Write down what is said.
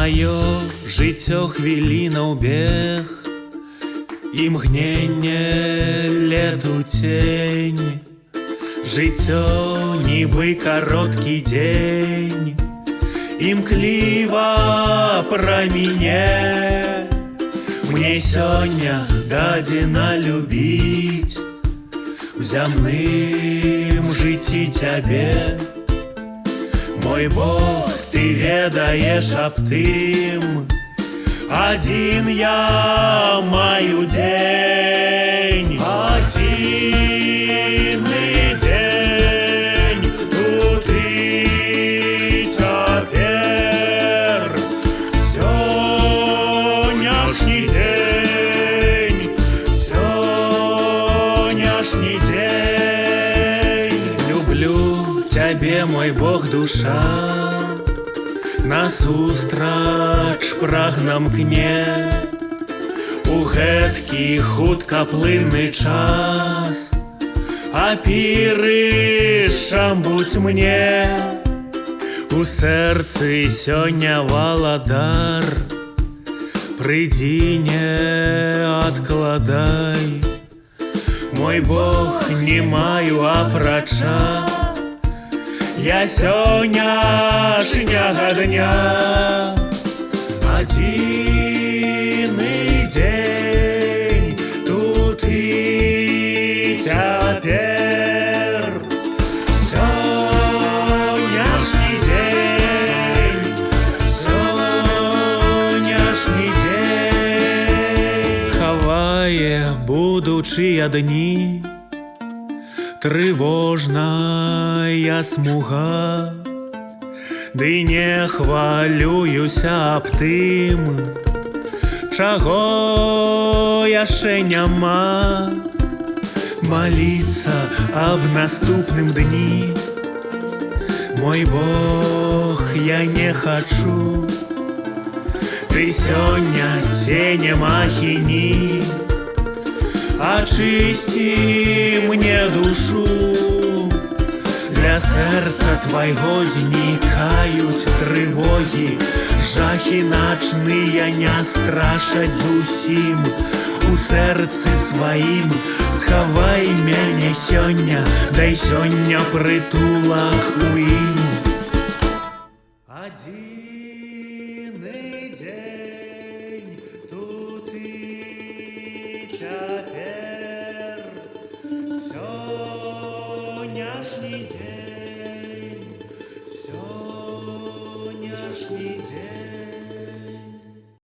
Маё жыццё хвіліна ў бег, імгненне лету цень. Жыццё нібы кароткі дзень, імкліва праміне. Мне сёння дадзена любіць у зямным жыцці цябе. Мой Бог, ты ведаеш аб тым, адзін я маю дзень. Адзіны дзень тут і цяпер. Сённяшні дзень, сённяшні дзень. Люблю цябе, мой Бог, душа, насустрач прагнам кне. У гэткі хуткаплынны час апірышам будзь мне. У сэрцы сёння валадар, прыйдзі, не адкладай. Мой Бог, не маю апрача я сённяшняга дня. Адзіны дзень тут і цяпер. Сённяшні дзень, сённяшні дзень. Хавае будучыя дні трывожная смуга, ды не хвалююся аб тым, чаго яшчэ няма. Маліцца аб наступным дні, мой Бог, я не хачу. Ты сёння цене махіні, ачысці мне душу. Для сэрца твайго знікаюць трывогі, жахі начныя не страшаць зусім. У сэрцы сваім схавай мяне сёння, дай сёння прытулак у ім. Адзіны дзень.